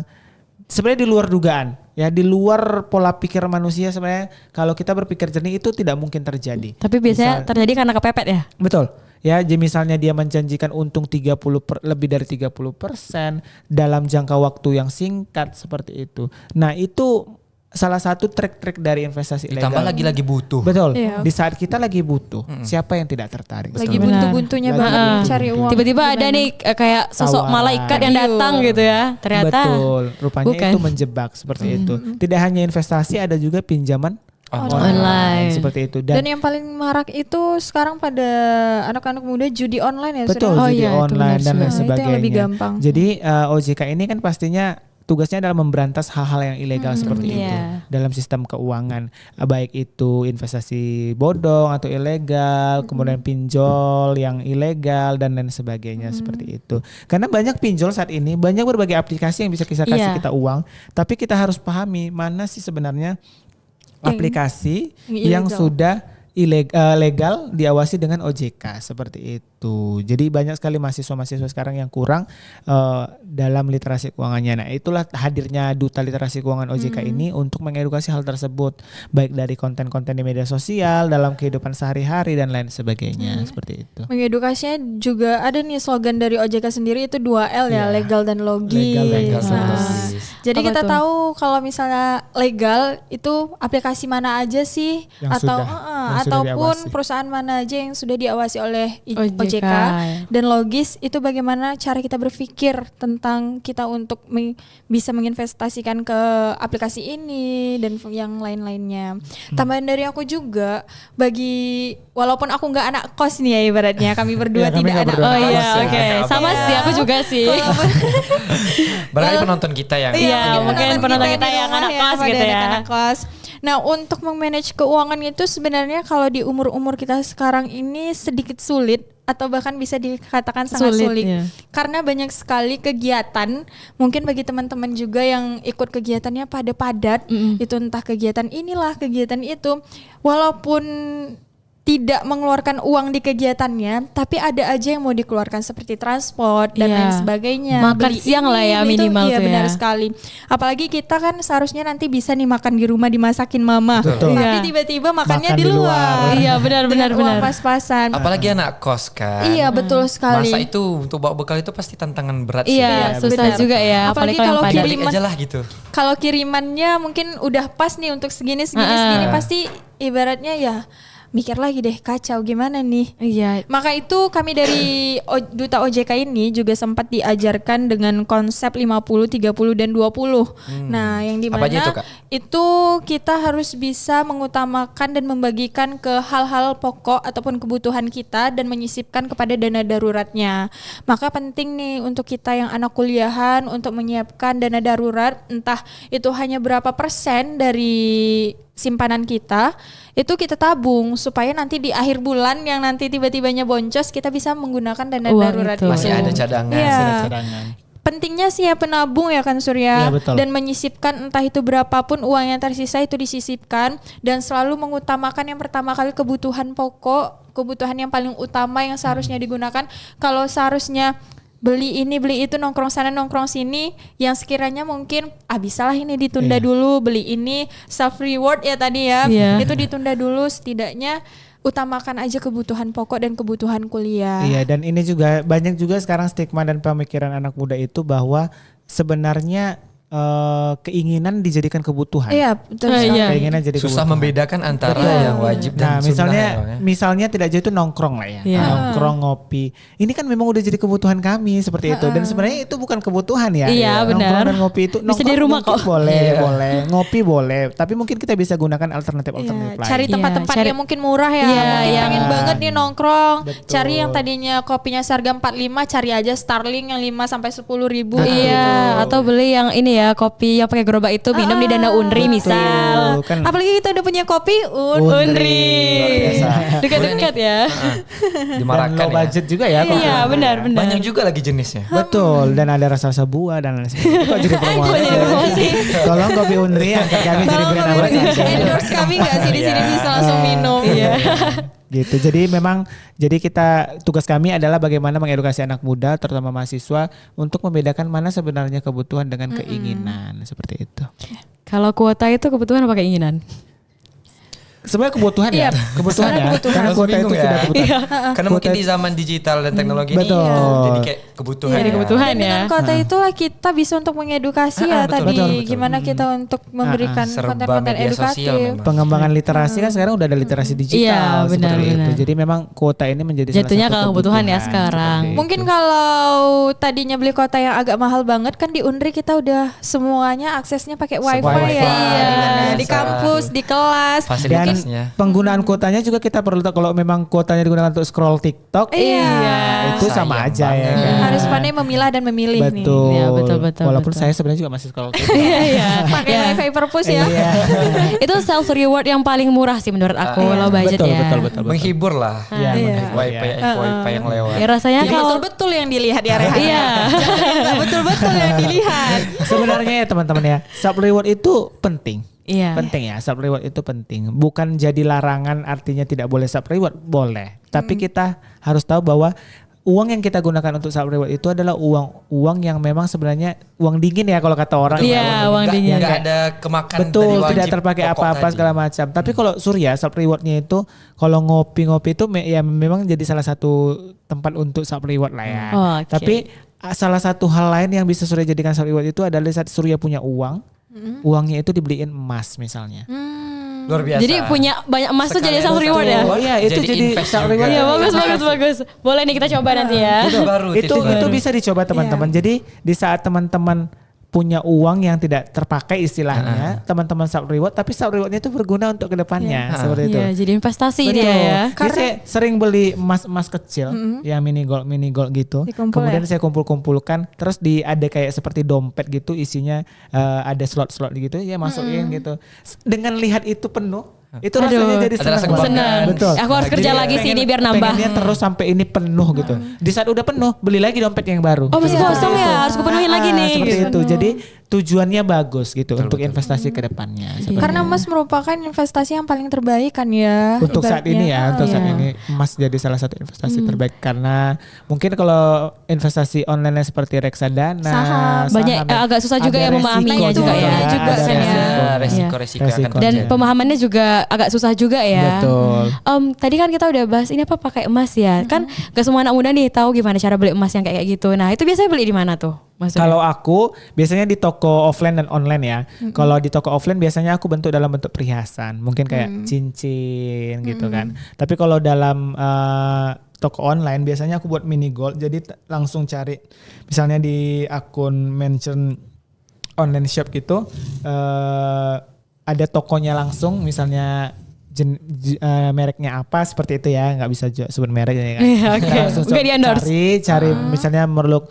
sebenarnya di luar dugaan, ya di luar pola pikir manusia sebenarnya. Kalau kita berpikir jernih itu tidak mungkin terjadi. Tapi biasanya terjadi karena kepepet ya? Betul. Ya, jadi misalnya dia menjanjikan untung lebih dari 30% dalam jangka waktu yang singkat seperti itu. Nah, itu salah satu trik-trik dari investasi ilegal. Ditambah lagi butuh. Betul. Iya. Di saat kita lagi butuh, siapa yang tidak tertarik? Lagi Benar. buntu-buntunya Lagi banget buntu. cari uang. Tiba-tiba ada Gimana? nih kayak sosok Tawaran. malaikat yang datang gitu ya. Ternyata Betul. Rupanya bukan. itu menjebak seperti itu. Tidak hanya investasi, ada juga pinjaman Online. seperti itu. Dan yang paling marak itu sekarang pada anak-anak muda judi online ya. betul, Surya? Oh judi iya, itu online benar dan lain juga. Itu yang sebagainya. lebih gampang. Jadi OJK ini kan pastinya tugasnya adalah memberantas hal-hal yang ilegal seperti itu Iya. dalam sistem keuangan, baik itu investasi bodong atau ilegal, kemudian pinjol yang ilegal dan lain sebagainya seperti itu. Karena banyak pinjol saat ini, banyak berbagai aplikasi yang bisa kita kasih Iya. kita uang, tapi kita harus pahami mana sih sebenarnya aplikasi yang yang ilegal. sudah legal diawasi dengan OJK seperti itu. Jadi banyak sekali mahasiswa-mahasiswa sekarang yang kurang dalam literasi keuangannya. Nah, itulah hadirnya Duta Literasi Keuangan OJK ini untuk mengedukasi hal tersebut, baik dari konten-konten di media sosial, dalam kehidupan sehari-hari dan lain sebagainya seperti itu. Mengedukasinya juga ada nih slogan dari OJK sendiri itu 2L ya, Iya. legal dan logis. Legal dan Nah, logis. jadi Apa kita tuh? tahu kalau misalnya legal itu aplikasi mana aja sih Yang atau sudah ataupun diawasi. perusahaan mana aja yang sudah diawasi oleh OJK. OJK. Dan logis itu bagaimana cara kita berpikir tentang kita untuk bisa menginvestasikan ke aplikasi ini dan yang lain-lainnya. Tambahan dari aku juga walaupun aku nggak anak kos nih ya ibaratnya kami berdua Ya, kami tidak nggak anak berdua Oh anak iya, kos ya. oke. Sama Iya. sih, aku juga sih. Barangkali penonton kita yang Iya, mungkin penonton kita di yang rumah anak kos pada gitu ya. anak-anak kos. Nah, untuk memanage keuangan itu sebenarnya kalau di umur-umur kita sekarang ini sedikit sulit atau bahkan bisa dikatakan sangat sulit. ya. Karena banyak sekali kegiatan, mungkin bagi teman-teman juga yang ikut kegiatannya pada padat, itu entah kegiatan inilah, kegiatan itu, walaupun tidak mengeluarkan uang di kegiatannya, tapi ada aja yang mau dikeluarkan seperti transport dan Iya. lain sebagainya. Makan Beli siang ini, lah ya beli itu. minimal Iya, tuh benar ya. sekali. Apalagi kita kan seharusnya nanti bisa nih makan di rumah dimasakin mama. Betul. Tapi Iya. tiba-tiba makannya Makan di di luar. luar. Iya, benar, Dengan benar, uang benar. pas-pasan. apalagi anak kos kan. Iya, betul sekali. Masa itu untuk bawa bekal itu pasti tantangan berat Iya, sih. susah benar. juga ya. Apalagi Apalagi kalau kalau yang padat. Balik aja lah gitu. Kalau kirimannya mungkin udah pas nih untuk segini pasti ibaratnya ya mikir lagi deh, kacau gimana nih. Iya. Maka itu kami dari Duta OJK ini juga sempat diajarkan dengan konsep 50, 30 dan 20. Nah, yang dimana Apa aja itu, Kak? itu kita harus bisa mengutamakan dan membagikan ke hal-hal pokok ataupun kebutuhan kita dan menyisipkan kepada dana daruratnya. Maka penting nih untuk kita yang anak kuliahan untuk menyiapkan dana darurat, entah itu hanya berapa persen dari simpanan kita, itu kita tabung supaya nanti di akhir bulan yang nanti tiba-tibanya boncos kita bisa menggunakan dana Uang darurat itu. Masih ada cadangan. Iya. Masih ada cadangan. Pentingnya sih ya penabung ya kan Surya, Iya, betul. dan menyisipkan entah itu berapapun uang yang tersisa itu disisipkan dan selalu mengutamakan yang pertama kali kebutuhan pokok, kebutuhan yang paling utama yang seharusnya digunakan. Kalau seharusnya beli ini beli itu, nongkrong sana nongkrong sini, yang sekiranya mungkin bisalah ini ditunda Iya. dulu, beli ini self reward ya tadi ya, Iya. itu ditunda dulu, setidaknya utamakan aja kebutuhan pokok dan kebutuhan kuliah. Iya, dan ini juga banyak juga sekarang stigma dan pemikiran anak muda itu bahwa sebenarnya keinginan dijadikan kebutuhan. Iya, betul Iya. sekali. Keinginan jadi Susah kebutuhan. membedakan antara Betul. yang wajib dan Nah, sunnah misalnya ya, Bang, ya. misalnya tidak jauh itu nongkrong lah ya. Iya. Nongkrong, ngopi. Ini kan memang udah jadi kebutuhan kami seperti itu, dan sebenarnya itu bukan kebutuhan ya. Iya, benar. Nongkrong dan ngopi itu Bisa di nongkrong rumah mungkin kok. boleh, Iya. boleh. Ngopi boleh, tapi mungkin kita bisa gunakan alternatif Iya, lain. cari tempat-tempat cari- yang mungkin murah ya. Iya, Mungkin iya. pengen banget nih nongkrong. Betul. Cari yang tadinya kopinya seharga 45, cari aja Starling yang 5 sampai 10 ribu. Iya, atau beli yang ini ya kopi yang pakai gerobak itu minum di Danau Unri misal. Kan Apalagi kita udah punya kopi Unri. Luar biasa. Dekat-dekat ya. Di dan Marakan low ya. budget juga ya. kalau Iya, kopi. benar-benar. Banyak juga lagi jenisnya. Betul, dan ada rasa-rasa buah dan lain sebagainya. Kok jadi promosi? Tolong kopi Unri angkat kami jadi Kalau brand kamu ambassador. endorse kami nggak sih di sini Iya. bisa langsung minum. Iya. Gitu. Jadi memang kita tugas kami adalah bagaimana mengedukasi anak muda terutama mahasiswa untuk membedakan mana sebenarnya kebutuhan dengan keinginan seperti itu. Kalau kuota itu kebutuhan apa keinginan? Sebenarnya kebutuhan ya, kebutuhan ya. Karena Langsung kuota itu bingung ya. sudah kebutuhan. Karena mungkin di zaman digital dan teknologi ini Betul. itu jadi kayak kebutuhan. Jadi ya. kebutuhan Dan ya. dengan kota itulah kita bisa untuk mengedukasi ya Betul, tadi betul, betul. gimana kita untuk memberikan Serba konten-konten media sosial edukatif. memang. Pengembangan literasi kan sekarang udah ada literasi digital Iya, seperti benar-benar. itu. Jadi memang kuota ini menjadi salah Jatuhnya satu ke kebutuhan ya kebutuhan sekarang. seperti Mungkin itu. kalau tadinya beli kota yang agak mahal banget kan di Unri kita udah semuanya aksesnya pakai wifi, wifi, ya. iya. Di kampus, di kelas. dan Fasilitasnya. penggunaan kuotanya juga kita perlu tahu kalau memang kuotanya digunakan untuk scroll TikTok, Iya. itu sama Sayang aja ya. banget. kan? Harus pandai memilah dan memilih nih. Betul. Iya, betul. Walaupun saya sebenarnya juga masih scroll TikTok. Iya, iya. Pakai Ya. wifi purpose ya. Iya. Itu self reward yang paling murah sih menurut aku low budget betul, ya. betul. Menghibur lah. Iya, FYP yang lewat. Ya rasanya Jadi kalau betul-betul yang dilihat ya Rehan. Iya. Jangan betul-betul yang dilihat. Sebenarnya ya teman-teman ya, self reward itu penting. Iya. Penting ya, self reward itu penting. Bukan jadi larangan artinya tidak boleh self reward, boleh. Tapi kita harus tahu bahwa uang yang kita gunakan untuk self reward itu adalah uang yang memang sebenarnya uang dingin ya kalau kata orang. Iya, uang dingin. Nggak ada kemakan Betul, dari wajib tidak terpakai pokok apa-apa tadi. segala macam. Tapi kalau Surya self rewardnya itu kalau ngopi-ngopi itu ya memang jadi salah satu tempat untuk self reward lah ya. Oke. Tapi salah satu hal lain yang bisa Surya jadikan self reward itu adalah saat Surya punya uang, uangnya itu dibeliin emas misalnya. Luar biasa. Jadi punya banyak emas tuh jadi Sekalian self reward ya. betul. Oh iya, itu jadi invest self juga. reward. Iya, bagus. Boleh nih kita coba nanti ya. Itu baru. itu tips baru. bisa dicoba teman-teman. Jadi di saat teman-teman punya uang yang tidak terpakai istilahnya, teman-teman self reward, tapi self rewardnya itu berguna untuk kedepannya seperti itu. Iya, jadi investasi Betul. dia ya. Jadi saya sering beli emas kecil, ya mini gold gitu. Dikumpul Kemudian ya? saya kumpulkan, terus ada kayak seperti dompet gitu, isinya ada slot-slot gitu, ya masukin gitu. Dengan lihat itu penuh, itu rasanya jadi Ada rasa senang. kebanggaan. Betul. Aku harus kerja Jadi lagi pengen- sini biar nambah. Pengennya terus sampai ini penuh gitu. Di saat udah penuh, beli lagi dompet yang baru. Oh masih kosong ya, harus kupenuhin lagi nih. Seperti gitu. itu. Jadi tujuannya bagus gitu untuk investasi ke depannya. Seperti Karena emas merupakan investasi yang paling terbaik kan ya. untuk saat ini ya, untuk saat Iya. ini emas jadi salah satu investasi terbaik karena mungkin kalau investasi online seperti reksadana, Saham, banyak agak susah juga ada ya memahaminya resiko juga ya. Ada juga ada kan ya. Resiko-resiko yang akan Resiko. Dan terjadi. pemahamannya juga agak susah juga ya. Betul. Tadi kan kita udah bahas ini apa pakai emas ya. Kan gak semua anak muda nih tahu gimana cara beli emas yang kayak gitu. Nah itu biasanya beli di mana tuh? Maksudnya? Kalau aku biasanya di toko offline dan online ya. Kalau di toko offline biasanya aku bentuk dalam bentuk perhiasan, mungkin kayak cincin gitu kan. Tapi kalau dalam toko online biasanya aku buat mini gold. Jadi langsung cari misalnya di akun mention online shop gitu ada tokonya langsung misalnya mereknya apa seperti itu ya, nggak bisa sebut merek ya kan. Iya, oke. Langsung Nggak di-endorse. cari misalnya merluk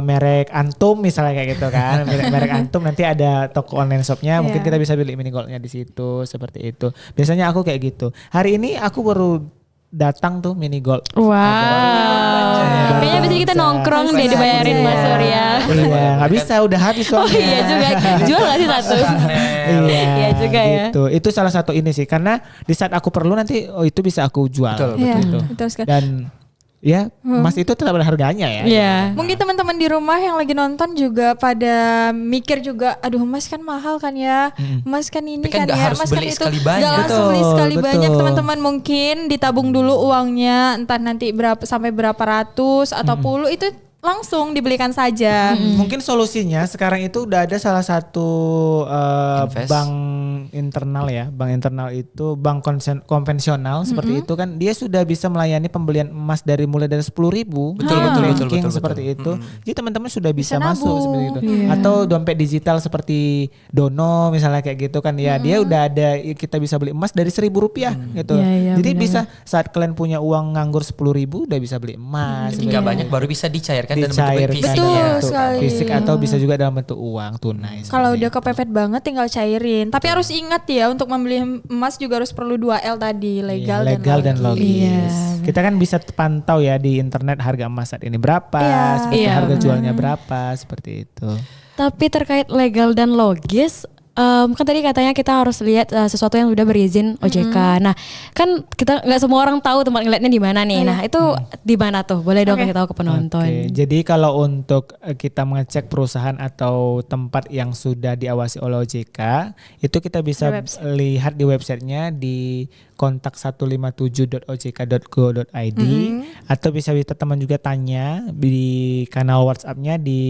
merek Antum misalnya kayak gitu kan. merek Antum nanti ada toko online shopnya, mungkin kita bisa beli mini goldnya di situ seperti itu. Biasanya aku kayak gitu. Hari ini aku baru datang tuh mini gold. Wow. Kayaknya bisa kita nongkrong deh dibayarin Mas Surya. Iya, nggak bisa, udah habis Oh soalnya. iya juga. Jual gak sih satu? Iya juga ya. Gitu. Itu salah satu ini sih, karena di saat aku perlu nanti itu bisa aku jual. Betul, Iya, Gitu. betul sekali. Dan ya emas itu tetap ada harganya ya. Iya. Mungkin teman-teman di rumah yang lagi nonton juga pada mikir juga, aduh emas kan mahal kan ya, emas kan ini Tapi kan kan nggak ya, harus emas beli kan itu, sekali banyak. nggak langsung beli Betul, sekali betul. banyak teman-teman, mungkin ditabung dulu uangnya, entah nanti berapa sampai berapa ratus atau puluh itu langsung dibelikan saja. Mungkin solusinya sekarang itu udah ada salah satu Invest. bank internal ya, bank internal itu bank konvensional seperti itu kan, dia sudah bisa melayani pembelian emas mulai dari 10.000 Betul. seperti itu. Jadi teman-teman sudah bisa Bisa masuk nabung. seperti itu. Iya. Atau dompet digital seperti Dono misalnya kayak gitu kan ya, dia udah ada, kita bisa beli emas dari Rp1.000 gitu. Iya, Jadi benar. bisa saat kalian punya uang nganggur 10.000 udah bisa beli emas. Ketika banyak baru bisa dicairkan dalam bentuk Dicairkan fisik. Betul ya. sekali. fisik atau bisa juga dalam bentuk uang tunai. Kalau seperti udah itu. kepepet banget tinggal cairin. Tapi harus ingat ya, untuk membeli emas juga harus perlu 2L tadi, legal, Iya, legal dan logis. Iya. Kita kan bisa pantau ya di internet harga emas saat ini berapa, Iya. seperti Iya, harga benar. jualnya berapa, seperti itu. Tapi terkait legal dan logis, kan tadi katanya kita harus lihat sesuatu yang sudah berizin OJK. Nah, kan kita nggak semua orang tahu tempat ngeliatnya di mana nih. Nah, itu di mana tuh? Boleh dong kasih tahu ke penonton. Oke, jadi kalau untuk kita mengecek perusahaan atau tempat yang sudah diawasi oleh OJK, itu kita bisa lihat di websitenya di kontak 157.ojk.go.id atau bisa teman juga tanya di kanal WhatsApp-nya di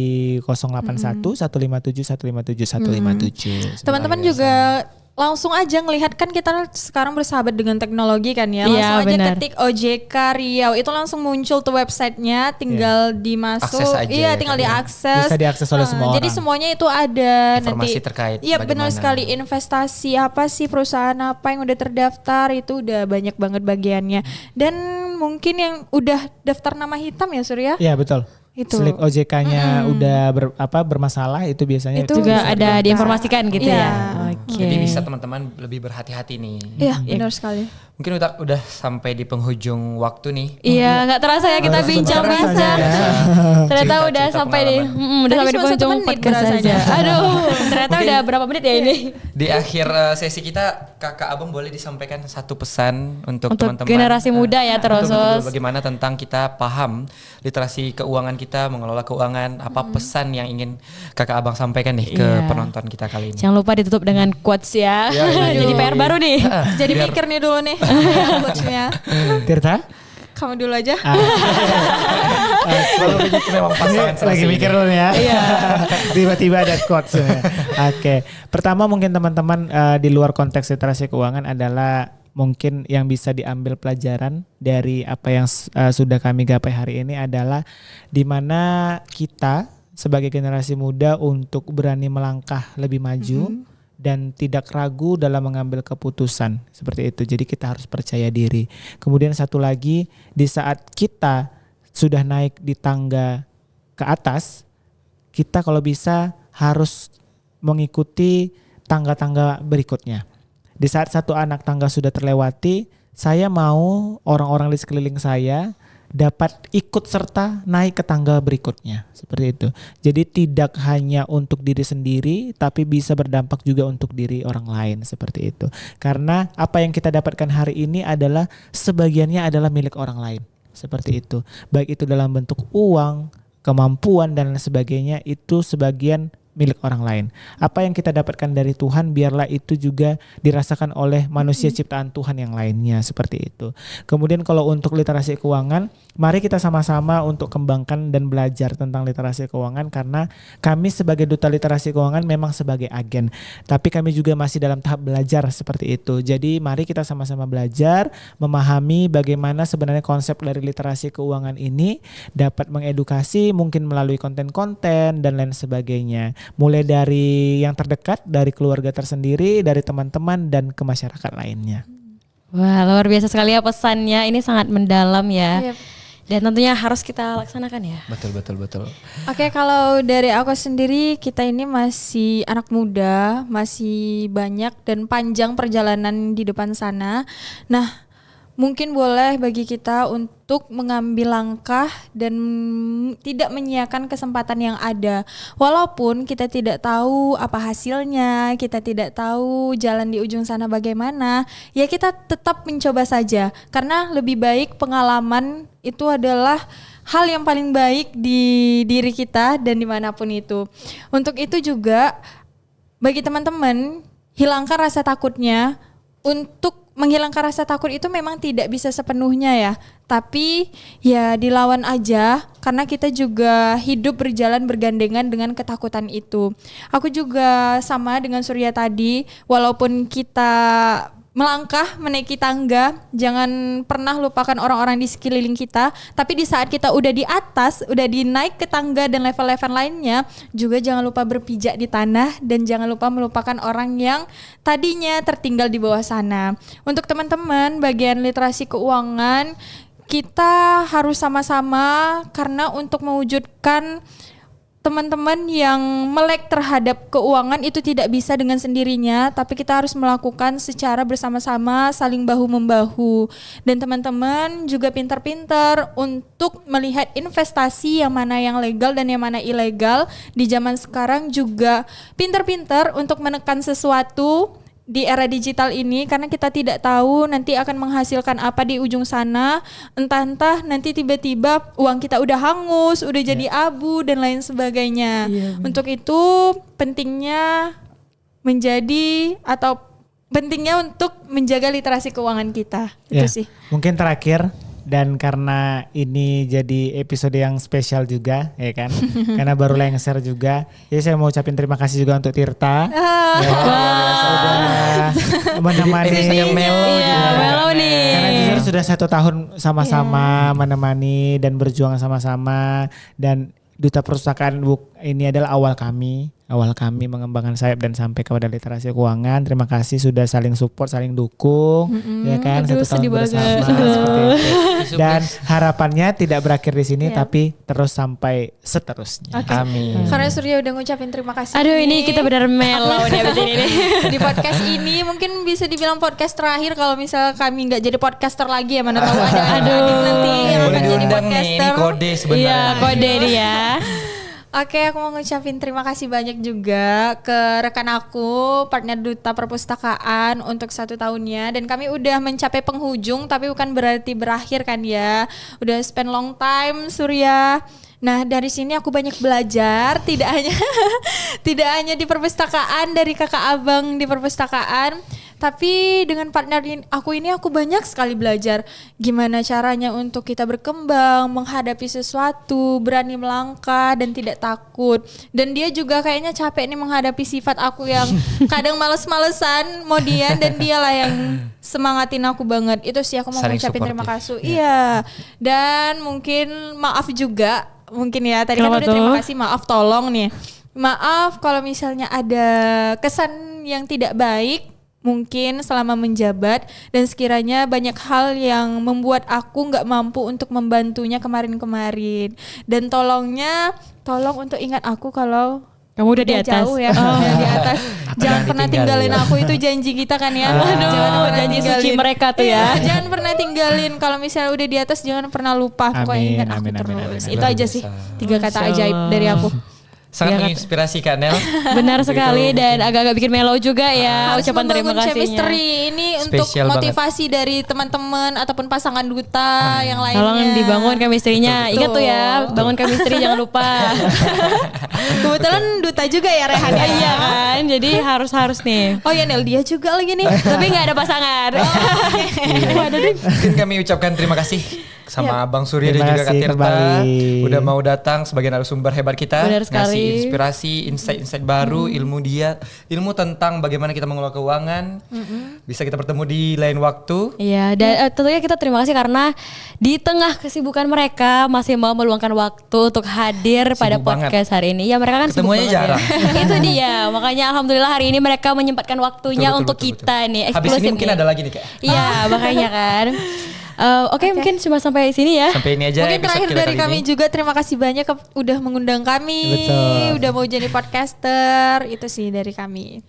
081 157 157 157. Teman-teman juga langsung aja ngelihat, kan kita sekarang bersahabat dengan teknologi kan ya. Iya, Langsung aja benar. ketik OJK Riau, itu langsung muncul tuh websitenya, tinggal dimasuk. Akses aja Iya, ya, tinggal kan ya. diakses. Bisa diakses oleh semua Jadi orang. semuanya itu ada Informasi nanti. terkait Iya, benar bagaimana. sekali. Investasi apa sih, perusahaan apa yang udah terdaftar, itu udah banyak banget bagiannya. Dan mungkin yang udah daftar nama hitam ya Surya. Iya betul. Itu. Slip OJK-nya udah bermasalah itu biasanya Itu Juga bisa ada didaftar. diinformasikan gitu Iya. ya. Oke. Jadi bisa teman-teman lebih berhati-hati nih. Iya, benar sekali. Mungkin udah sampai di penghujung waktu nih. Iya, nggak terasa ya kita bincang-bincang. Ternyata Cerita-cerita udah sampai di udah Tadi sampai di cuma 1 penghujung menit podcast berasanya. saja. Aduh, ternyata udah berapa menit ya ini? Di akhir sesi kita, Kakak Abang boleh disampaikan satu pesan untuk Untuk teman-teman. generasi muda ya terus. Betul, bagaimana tentang kita paham literasi keuangan kita, mengelola keuangan, apa pesan yang ingin Kakak Abang sampaikan nih ke Iya. penonton kita kali ini. Jangan lupa ditutup dengan quotes ya. Jadi PR baru nih. Jadi mikir nih dulu nih coachnya. Tirta? Kamu dulu aja. Selalu begitu memang pasangan Lagi serasi mikir ini. dulu ya. Tiba-tiba ada quotes. Oke. Pertama mungkin teman-teman di luar konteks literasi keuangan adalah mungkin yang bisa diambil pelajaran dari apa yang sudah kami gapai hari ini adalah di mana kita sebagai generasi muda untuk berani melangkah lebih maju dan tidak ragu dalam mengambil keputusan seperti itu. Jadi kita harus percaya diri. Kemudian satu lagi, di saat kita sudah naik di tangga ke atas, kita kalau bisa harus mengikuti tangga-tangga berikutnya. Di saat satu anak tangga sudah terlewati, saya mau orang-orang di sekeliling saya dapat ikut serta naik ke tangga berikutnya. Seperti itu. Jadi tidak hanya untuk diri sendiri, tapi bisa berdampak juga untuk diri orang lain. Seperti itu. Karena apa yang kita dapatkan hari ini adalah sebagiannya adalah milik orang lain. Seperti itu. Baik itu dalam bentuk uang, kemampuan dan lain sebagainya, itu sebagian milik orang lain. Apa yang kita dapatkan dari Tuhan biarlah itu juga dirasakan oleh manusia ciptaan Tuhan yang lainnya, seperti itu. Kemudian kalau untuk literasi keuangan, mari kita sama-sama untuk kembangkan dan belajar tentang literasi keuangan, karena kami sebagai duta literasi keuangan memang sebagai agen, tapi kami juga masih dalam tahap belajar seperti itu. Jadi mari kita sama-sama belajar, memahami bagaimana sebenarnya konsep dari literasi keuangan ini dapat mengedukasi mungkin melalui konten-konten dan lain sebagainya. Mulai dari yang terdekat, dari keluarga tersendiri, dari teman-teman dan ke masyarakat lainnya. Wah, luar biasa sekali ya pesannya. Ini sangat mendalam ya. Yep. Dan tentunya harus kita laksanakan ya. Betul. Oke, kalau dari aku sendiri, kita ini masih anak muda, masih banyak dan panjang perjalanan di depan sana. Nah, mungkin boleh bagi kita untuk mengambil langkah dan tidak menyia-nyiakan kesempatan yang ada. Walaupun kita tidak tahu apa hasilnya, kita tidak tahu jalan di ujung sana bagaimana, ya kita tetap mencoba saja. Karena lebih baik pengalaman itu adalah hal yang paling baik di diri kita dan dimanapun itu. Untuk itu juga bagi teman-teman, hilangkan rasa takutnya untuk menghilangkan rasa takut itu memang tidak bisa sepenuhnya ya. Tapi ya dilawan aja karena kita juga hidup berjalan bergandengan dengan ketakutan itu. Aku juga sama dengan Surya tadi, walaupun kita melangkah menaiki tangga, jangan pernah lupakan orang-orang di sekeliling kita. Tapi di saat kita udah di atas, udah dinaik ke tangga dan level-level lainnya, juga jangan lupa berpijak di tanah dan jangan lupa melupakan orang yang tadinya tertinggal di bawah sana. Untuk teman-teman bagian literasi keuangan, kita harus sama-sama karena untuk mewujudkan teman-teman yang melek terhadap keuangan itu tidak bisa dengan sendirinya, tapi kita harus melakukan secara bersama-sama, saling bahu-membahu. Dan teman-teman juga pintar-pintar untuk melihat investasi yang mana yang legal dan yang mana ilegal. Di zaman sekarang juga pintar-pintar untuk menekan sesuatu di era digital ini, karena kita tidak tahu nanti akan menghasilkan apa di ujung sana. Entah nanti tiba-tiba uang kita udah hangus, udah jadi abu dan lain sebagainya. Untuk itu pentingnya untuk menjaga literasi keuangan kita. Itu sih. Mungkin terakhir, dan karena ini jadi episode yang spesial juga ya kan, karena baru lengser juga, jadi saya mau ucapin terima kasih juga untuk Tirta sudah menemani Melo nih. Karena jujur sudah 1 tahun sama-sama menemani dan berjuang sama-sama, dan Duta Perpustakaan ini adalah awal kami mengembangkan sayap dan sampai kepada literasi keuangan. Terima kasih sudah saling support, saling dukung, ya kan, 1 tahun bersama seperti itu. Dan harapannya tidak berakhir di sini, tapi terus sampai seterusnya. Amin. Karena Surya udah ngucapin terima kasih. Aduh, ini kita benar melo nih abis ini nih. Di podcast ini mungkin bisa dibilang podcast terakhir kalau misal kami nggak jadi podcaster lagi ya, mana tahu ada adik nanti yang akan jadi podcaster. Ini kode sebenarnya. Iya, kode dia. Oke, aku mau ngucapin terima kasih banyak juga ke rekan aku, partner Duta Perpustakaan untuk 1 tahunnya. Dan kami udah mencapai penghujung, tapi bukan berarti berakhir kan ya. Udah spend long time, Surya. Nah, dari sini aku banyak belajar, tidak hanya di perpustakaan, dari kakak abang di perpustakaan, tapi dengan partner aku banyak sekali belajar gimana caranya untuk kita berkembang, menghadapi sesuatu, berani melangkah dan tidak takut. Dan dia juga kayaknya capek nih menghadapi sifat aku yang kadang males-malesan, Modian, dan dialah yang semangatin aku banget. Itu sih aku mau ngucapin terima kasih. Iya. Dan mungkin maaf juga, mungkin ya tadi kan udah terima kasih, maaf tolong nih. Maaf kalau misalnya ada kesan yang tidak baik mungkin selama menjabat, dan sekiranya banyak hal yang membuat aku nggak mampu untuk membantunya kemarin-kemarin. Dan tolong untuk ingat aku kalau kamu udah di atas. Jauh ya, udah di atas. Jangan pernah tinggalin aku, itu janji kita kan ya. Aduh, janji suci mereka tuh ya. Jangan pernah tinggalin, kalau misalnya udah di atas jangan pernah lupa. Pokoknya ingat aku terus. Itu aja sih 3 kata ajaib dari aku. Sangat menginspirasi Kak Nel. Benar sekali, dan agak-agak bikin melo juga ya ucapan terima kasihnya. Chemistry ini Spesial untuk motivasi dari teman-teman ataupun pasangan duta yang lainnya. Tolong dibangun chemistry-nya. Ingat tuh ya, bangun chemistry jangan lupa. Kebetulan duta juga ya Rehan ya. Iya kan, jadi harus nih. Oh ya Nel, dia juga lagi nih. Tapi nggak ada pasangan. Mungkin kami ucapkan terima kasih sama Bang Surya dan juga Kak Tirta kembali. udah mau datang sebagai narasumber hebat kita. Benar sekali. Ngasih inspirasi, insight baru, ilmu tentang bagaimana kita mengelola keuangan. Bisa kita bertemu di lain waktu. Iya, dan tentunya kita terima kasih karena di tengah kesibukan mereka masih mau meluangkan waktu untuk hadir pada podcast hari ini. Ya mereka kan ketemunya jarang. Ya. Itu dia, makanya alhamdulillah hari ini mereka menyempatkan waktunya untuk kita nih. Habis ini mungkin ada lagi nih Kak. Iya, makanya kan. Oke, mungkin cuma sampai sini ya. Sampai ini aja. Mungkin terakhir dari kami juga terima kasih banyak udah mengundang kami. Betul. Udah mau jadi podcaster. Itu sih dari kami.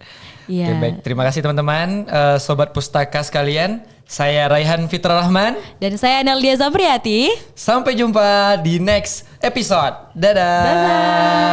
Iya. Oke, baik. Terima kasih teman-teman, sobat pustaka sekalian. Saya Raihan Fitra Rahman dan saya Neldia Zapriati. Sampai jumpa di next episode. Dadah. Bye-bye.